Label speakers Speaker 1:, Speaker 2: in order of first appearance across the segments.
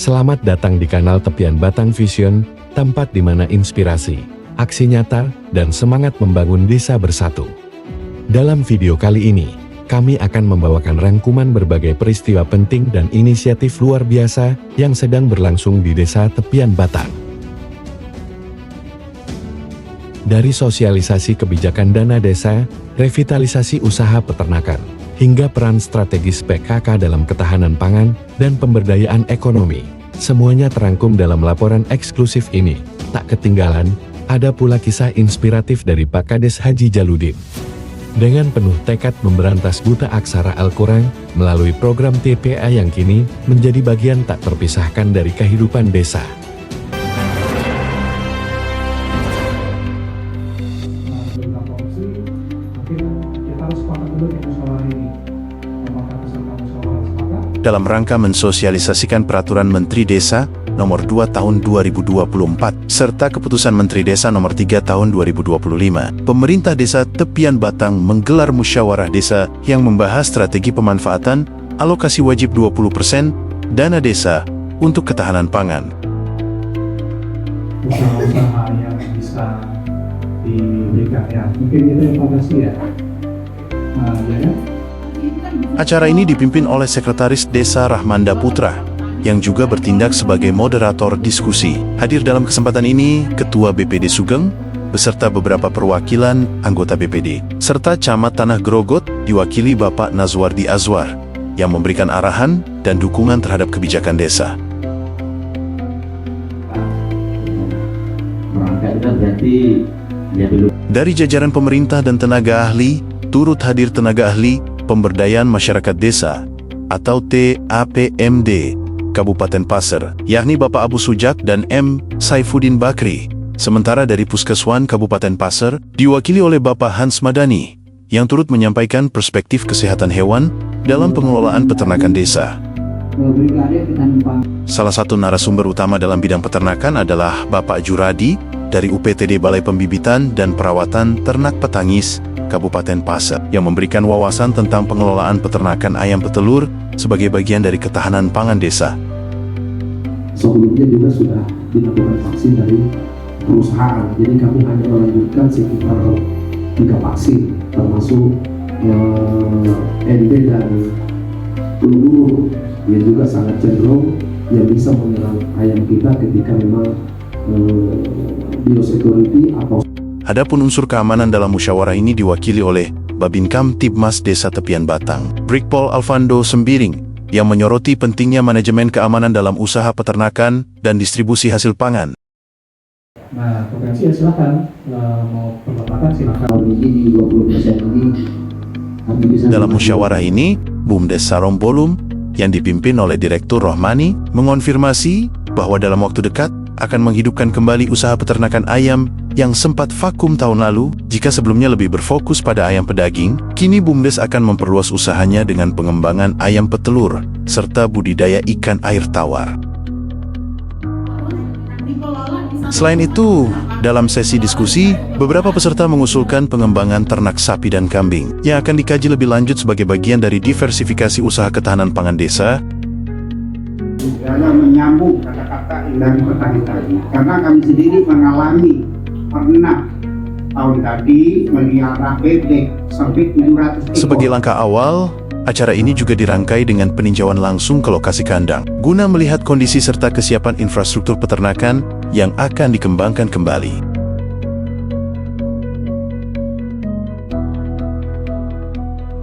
Speaker 1: Selamat datang di kanal Tepian Batang Vision, tempat di mana inspirasi, aksi nyata, dan semangat membangun desa bersatu. Dalam video kali ini, kami akan membawakan rangkuman berbagai peristiwa penting dan inisiatif luar biasa yang sedang berlangsung di Desa Tepian Batang. Dari sosialisasi kebijakan dana desa, revitalisasi usaha peternakan, hingga peran strategis PKK dalam ketahanan pangan dan pemberdayaan ekonomi. Semuanya terangkum dalam laporan eksklusif ini. Tak ketinggalan, ada pula kisah inspiratif dari Pak Kades Haji Jaludin. Dengan penuh tekad memberantas buta aksara Al-Quran, melalui program TPA yang kini menjadi bagian tak terpisahkan dari kehidupan desa.
Speaker 2: Dalam rangka mensosialisasikan Peraturan Menteri Desa Nomor 2 Tahun 2024 serta Keputusan Menteri Desa Nomor 3 Tahun 2025, pemerintah Desa Tepian Batang menggelar musyawarah desa yang membahas strategi pemanfaatan alokasi wajib 20% dana desa untuk ketahanan pangan.
Speaker 3: Usaha-usaha yang bisa diberikan ya, mungkin itu informasi ya. Ya.
Speaker 2: Acara ini dipimpin oleh Sekretaris Desa Rahmanda Putra, yang juga bertindak sebagai moderator diskusi. Hadir dalam kesempatan ini, Ketua BPD Sugeng, beserta beberapa perwakilan anggota BPD, serta Camat Tanah Grogot, diwakili Bapak Nazwardi Azwar, yang memberikan arahan dan dukungan terhadap kebijakan desa. Dari jajaran pemerintah dan tenaga ahli, turut hadir tenaga ahli Pemberdayaan Masyarakat Desa atau TAPMD Kabupaten Pasir, yakni Bapak Abu Sujak dan M. Saifuddin Bakri. Sementara dari Puskeswan Kabupaten Pasir diwakili oleh Bapak Hans Madani yang turut menyampaikan perspektif kesehatan hewan dalam pengelolaan peternakan desa. Salah satu narasumber utama dalam bidang peternakan adalah Bapak Juradi dari UPTD Balai Pembibitan dan Perawatan Ternak Petangis Kabupaten Pasir, yang memberikan wawasan tentang pengelolaan peternakan ayam petelur sebagai bagian dari ketahanan pangan desa.
Speaker 4: Sebelumnya juga sudah dilakukan vaksin dari perusahaan, jadi kami hanya melanjutkan sekitar 3 vaksin, termasuk NB dan peluru yang juga sangat cenderung yang bisa menyerang ayam kita ketika memang biosecurity atau.
Speaker 2: Adapun unsur keamanan dalam musyawarah ini diwakili oleh Babinkan Tipmas Desa Tepian Batang, Brigpol Alvando Sembiring, yang menyoroti pentingnya manajemen keamanan dalam usaha peternakan dan distribusi hasil pangan.
Speaker 3: Nah, potensi ya silakan, mau peternakan silakan.
Speaker 4: Ini 20% ini
Speaker 2: Dalam musyawarah ini, BUMDes Sarombolum yang dipimpin oleh Direktur Rohmani mengonfirmasi bahwa dalam waktu dekat akan menghidupkan kembali usaha peternakan ayam yang sempat vakum tahun lalu. Jika sebelumnya lebih berfokus pada ayam pedaging, kini BUMDes akan memperluas usahanya dengan pengembangan ayam petelur serta budidaya ikan air tawar. Selain itu, dalam sesi diskusi, beberapa peserta mengusulkan pengembangan ternak sapi dan kambing yang akan dikaji lebih lanjut sebagai bagian dari diversifikasi usaha ketahanan pangan desa.
Speaker 5: Dalam menyambung kata-kata dari petani tadi, karena kami sendiri mengalami pernah tahun tadi melihara bebek sampai 700 ekor.
Speaker 2: Sebagai langkah awal, acara ini juga dirangkai dengan peninjauan langsung ke lokasi kandang, guna melihat kondisi serta kesiapan infrastruktur peternakan yang akan dikembangkan kembali.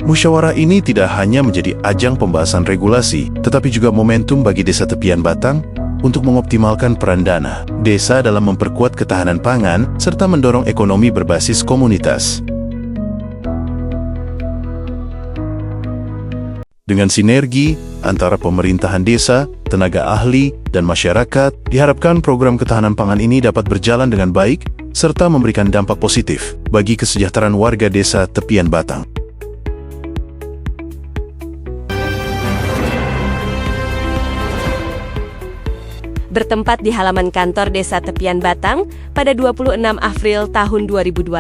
Speaker 2: Musyawarah ini tidak hanya menjadi ajang pembahasan regulasi, tetapi juga momentum bagi Desa Tepian Batang untuk mengoptimalkan peran dana desa dalam memperkuat ketahanan pangan serta mendorong ekonomi berbasis komunitas. Dengan sinergi antara pemerintahan desa, tenaga ahli, dan masyarakat, diharapkan program ketahanan pangan ini dapat berjalan dengan baik serta memberikan dampak positif bagi kesejahteraan warga Desa Tepian Batang.
Speaker 6: bertempat di halaman kantor Desa Tepian Batang pada 26 April tahun 2025.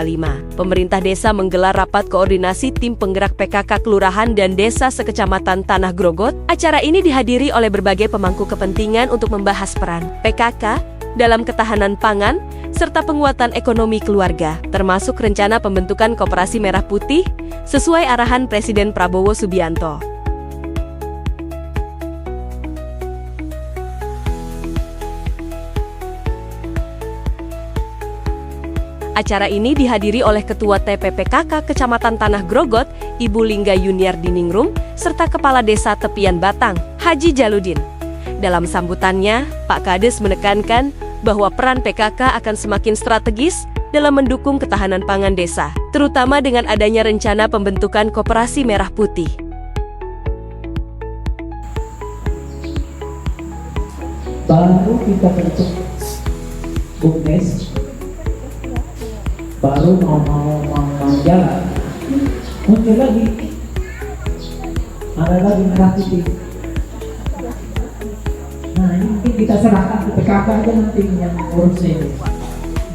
Speaker 6: Pemerintah desa menggelar rapat koordinasi tim penggerak PKK Kelurahan dan Desa sekecamatan Tanah Grogot. Acara ini dihadiri oleh berbagai pemangku kepentingan untuk membahas peran PKK dalam ketahanan pangan serta penguatan ekonomi keluarga, termasuk rencana pembentukan Koperasi Merah Putih sesuai arahan Presiden Prabowo Subianto. Acara ini dihadiri oleh Ketua TPPKK Kecamatan Tanah Grogot, Ibu Lingga Yuniar Diningrum, serta Kepala Desa Tepian Batang, Haji Jaludin. Dalam sambutannya, Pak Kades menekankan bahwa peran PKK akan semakin strategis dalam mendukung ketahanan pangan desa, terutama dengan adanya rencana pembentukan Koperasi Merah Putih.
Speaker 7: Baru kita bentuk BUMDes, baru mau jalan, muncul lagi, ada lagi Merah Putih. Nah ini mungkin kita serahkan ke PKK aja nanti yang ngurusnya ini.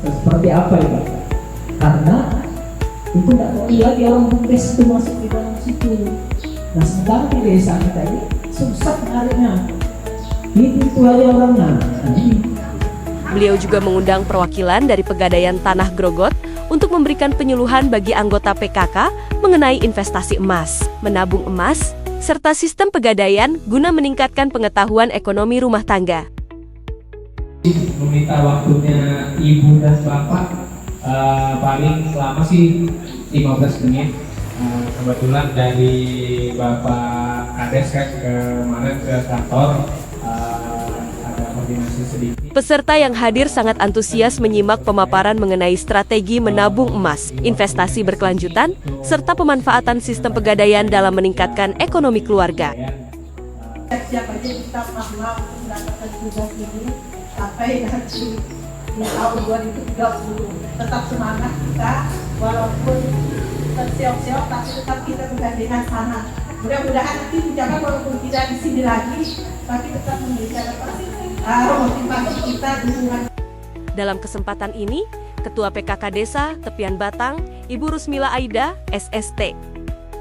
Speaker 7: Seperti apa ya Pak? Karena itu nggak tahu lagi orang BUMDes itu masuk di dalam situ. Nah sementara di desa kita ini susah nyarinya. Itu aja orangnya. Nah, ini.
Speaker 6: Beliau juga mengundang perwakilan dari Pegadaian Tanah Grogot untuk memberikan penyuluhan bagi anggota PKK mengenai investasi emas, menabung emas, serta sistem pegadaian guna meningkatkan pengetahuan ekonomi rumah tangga.
Speaker 8: Meminta waktunya Ibu dan Bapak paling selama sih 15 menit. Kebetulan dari Bapak Kades kan kemarin ke kantor ada koordinasi sedikit.
Speaker 6: Peserta yang hadir sangat antusias menyimak pemaparan mengenai strategi menabung emas, investasi berkelanjutan, serta pemanfaatan sistem pegadaian dalam meningkatkan ekonomi keluarga.
Speaker 9: Siapa aja kita mau mendapatkan tugas ini sampai nanti di tahun 2030 tetap semangat kita, walaupun tersiok-siok tapi tetap kita bergandengan tangan. Mudah-mudahan nanti menjaga walaupun tidak di sini lagi, tapi tetap memberikan motivasi kita dukungan.
Speaker 6: Dalam kesempatan ini, Ketua PKK Desa Tepian Batang, Ibu Rusmila Aida, SST,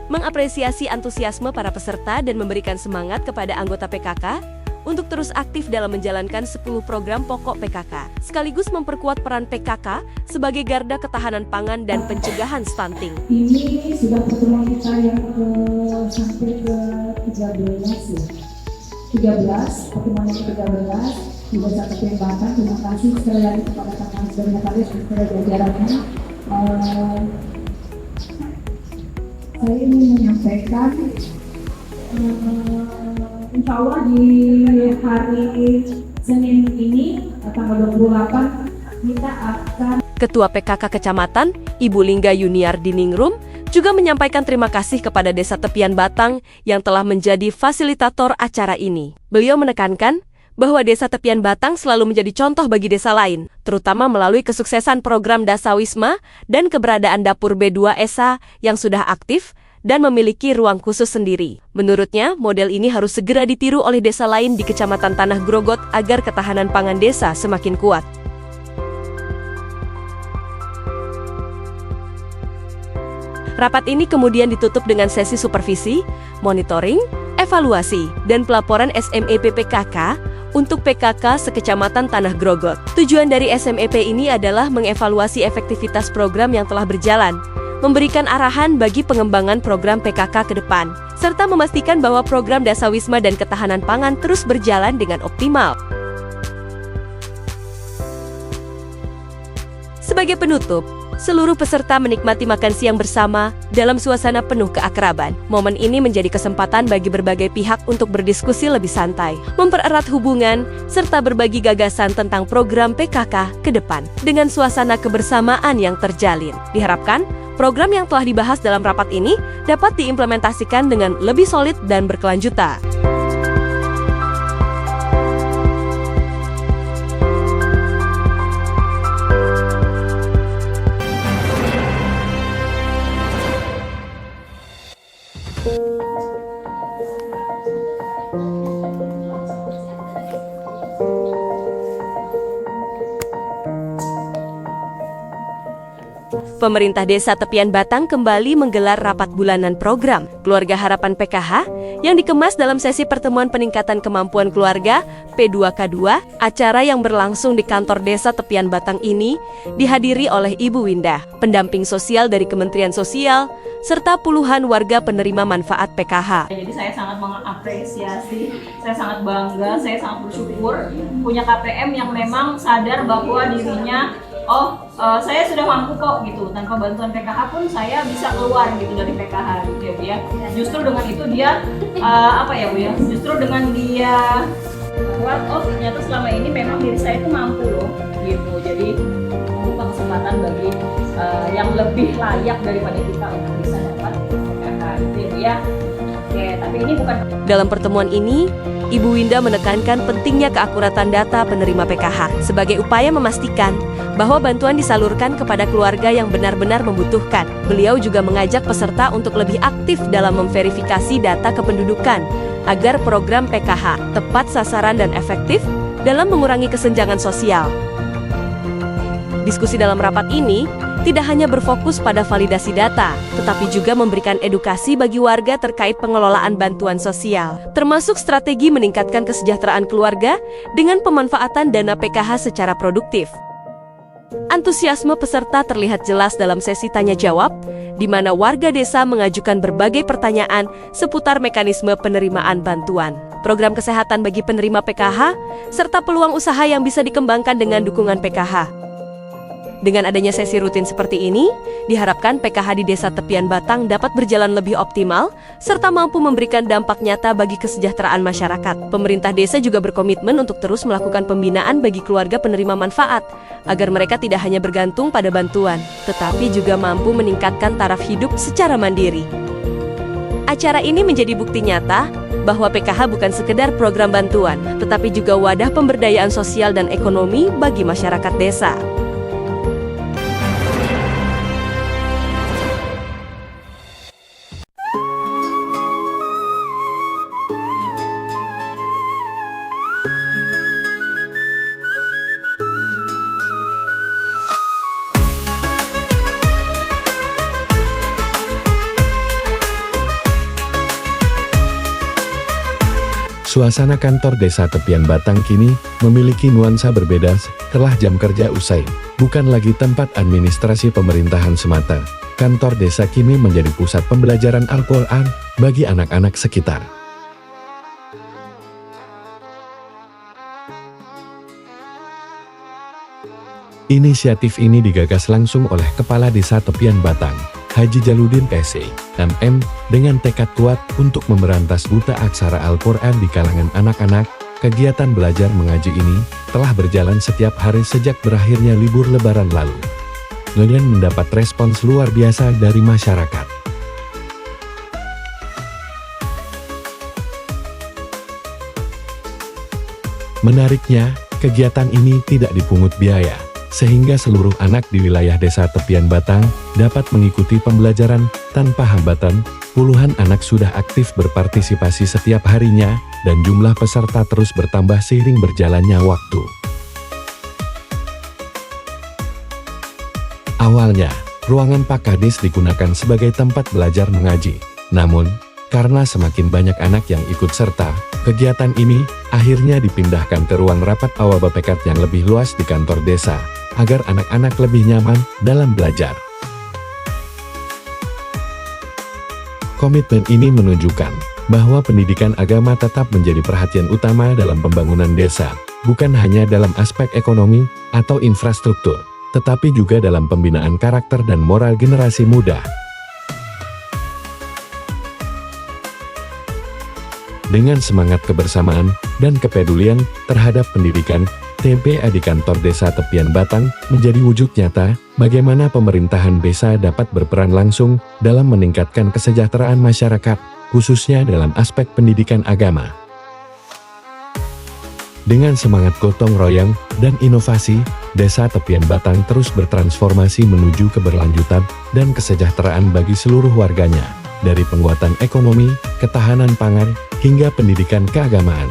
Speaker 6: mengapresiasi antusiasme para peserta dan memberikan semangat kepada anggota PKK untuk terus aktif dalam menjalankan 10 program pokok PKK, sekaligus memperkuat peran PKK sebagai garda ketahanan pangan dan pencegahan stunting.
Speaker 7: Ini sudah pertemuan kita yang sampai ke 13 ya. 13, pertemuan yang ke-13 di Desa Tepian Batang. Terima kasih sekali lagi kepada Kang dan Kades dan kepada jajarannya. Saya ingin menyampaikan insya Allah di hari Senin ini tanggal 28 kita akan.
Speaker 6: Ketua PKK Kecamatan, Ibu Lingga Yuniar Diningrum, juga menyampaikan terima kasih kepada Desa Tepian Batang yang telah menjadi fasilitator acara ini. Beliau menekankan bahwa Desa Tepian Batang selalu menjadi contoh bagi desa lain, terutama melalui kesuksesan program Dasawisma dan keberadaan Dapur B2 ESA yang sudah aktif dan memiliki ruang khusus sendiri. Menurutnya, model ini harus segera ditiru oleh desa lain di Kecamatan Tanah Grogot agar ketahanan pangan desa semakin kuat. Rapat ini kemudian ditutup dengan sesi supervisi, monitoring, evaluasi, dan pelaporan SMEP PKK untuk PKK sekecamatan Tanah Grogot. Tujuan dari SMEP ini adalah mengevaluasi efektivitas program yang telah berjalan, memberikan arahan bagi pengembangan program PKK ke depan, serta memastikan bahwa program Dasawisma dan ketahanan pangan terus berjalan dengan optimal. Sebagai penutup, seluruh peserta menikmati makan siang bersama dalam suasana penuh keakraban. Momen ini menjadi kesempatan bagi berbagai pihak untuk berdiskusi lebih santai, mempererat hubungan, serta berbagi gagasan tentang program PKK ke depan dengan suasana kebersamaan yang terjalin. Diharapkan, program yang telah dibahas dalam rapat ini dapat diimplementasikan dengan lebih solid dan berkelanjutan. Pemerintah Desa Tepian Batang kembali menggelar rapat bulanan program Keluarga Harapan PKH yang dikemas dalam sesi pertemuan peningkatan kemampuan keluarga P2K2. Acara yang berlangsung di kantor Desa Tepian Batang ini dihadiri oleh Ibu Windah, pendamping sosial dari Kementerian Sosial, serta puluhan warga penerima manfaat PKH.
Speaker 10: Jadi saya sangat mengapresiasi, saya sangat bangga, saya sangat bersyukur punya KPM yang memang sadar bahwa dirinya saya sudah mampu kok gitu, tanpa bantuan PKH pun saya bisa keluar gitu dari PKH gitu ya. Justru dengan itu dia justru dengan dia ternyata selama ini memang diri saya itu mampu loh gitu. Jadi membuka kesempatan bagi yang lebih layak daripada kita untuk bisa dapat PKH gitu ya. Oke, tapi ini bukan.
Speaker 6: Dalam pertemuan ini, Ibu Windah menekankan pentingnya keakuratan data penerima PKH sebagai upaya memastikan bahwa bantuan disalurkan kepada keluarga yang benar-benar membutuhkan. Beliau juga mengajak peserta untuk lebih aktif dalam memverifikasi data kependudukan agar program PKH tepat sasaran dan efektif dalam mengurangi kesenjangan sosial. Diskusi dalam rapat ini tidak hanya berfokus pada validasi data, tetapi juga memberikan edukasi bagi warga terkait pengelolaan bantuan sosial, termasuk strategi meningkatkan kesejahteraan keluarga dengan pemanfaatan dana PKH secara produktif. Antusiasme peserta terlihat jelas dalam sesi tanya-jawab, di mana warga desa mengajukan berbagai pertanyaan seputar mekanisme penerimaan bantuan, program kesehatan bagi penerima PKH, serta peluang usaha yang bisa dikembangkan dengan dukungan PKH. Dengan adanya sesi rutin seperti ini, diharapkan PKH di Desa Tepian Batang dapat berjalan lebih optimal, serta mampu memberikan dampak nyata bagi kesejahteraan masyarakat. Pemerintah desa juga berkomitmen untuk terus melakukan pembinaan bagi keluarga penerima manfaat, agar mereka tidak hanya bergantung pada bantuan, tetapi juga mampu meningkatkan taraf hidup secara mandiri. Acara ini menjadi bukti nyata bahwa PKH bukan sekedar program bantuan, tetapi juga wadah pemberdayaan sosial dan ekonomi bagi masyarakat desa.
Speaker 1: Suasana kantor Desa Tepian Batang kini memiliki nuansa berbeda setelah jam kerja usai. Bukan lagi tempat administrasi pemerintahan semata, kantor desa kini menjadi pusat pembelajaran Al-Quran bagi anak-anak sekitar. Inisiatif ini digagas langsung oleh Kepala Desa Tepian Batang, Haji Jaludin PC, MM, dengan tekad kuat untuk memberantas buta aksara Al-Quran di kalangan anak-anak. Kegiatan belajar mengaji ini telah berjalan setiap hari sejak berakhirnya libur lebaran lalu, dengan mendapat respons luar biasa dari masyarakat. Menariknya, kegiatan ini tidak dipungut biaya, sehingga seluruh anak di wilayah Desa Tepian Batang dapat mengikuti pembelajaran tanpa hambatan. Puluhan anak sudah aktif berpartisipasi setiap harinya, dan jumlah peserta terus bertambah seiring berjalannya waktu. Awalnya, ruangan Pak Kades digunakan sebagai tempat belajar mengaji. Namun, karena semakin banyak anak yang ikut serta, kegiatan ini akhirnya dipindahkan ke ruang rapat awal BPK yang lebih luas di kantor desa, agar anak-anak lebih nyaman dalam belajar. Komitmen ini menunjukkan bahwa pendidikan agama tetap menjadi perhatian utama dalam pembangunan desa, bukan hanya dalam aspek ekonomi atau infrastruktur, tetapi juga dalam pembinaan karakter dan moral generasi muda. Dengan semangat kebersamaan dan kepedulian terhadap pendidikan, TPA di kantor Desa Tepian Batang menjadi wujud nyata bagaimana pemerintahan desa dapat berperan langsung dalam meningkatkan kesejahteraan masyarakat, khususnya dalam aspek pendidikan agama. Dengan semangat gotong royong dan inovasi, Desa Tepian Batang terus bertransformasi menuju keberlanjutan dan kesejahteraan bagi seluruh warganya, dari penguatan ekonomi, ketahanan pangan, hingga pendidikan keagamaan.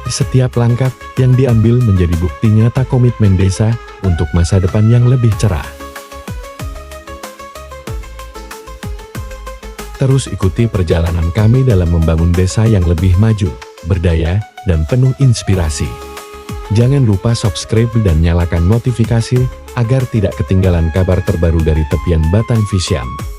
Speaker 1: Setiap langkah yang diambil menjadi bukti nyata komitmen desa untuk masa depan yang lebih cerah. Terus ikuti perjalanan kami dalam membangun desa yang lebih maju, berdaya, dan penuh inspirasi. Jangan lupa subscribe dan nyalakan notifikasi, agar tidak ketinggalan kabar terbaru dari Tepian Batang Vision.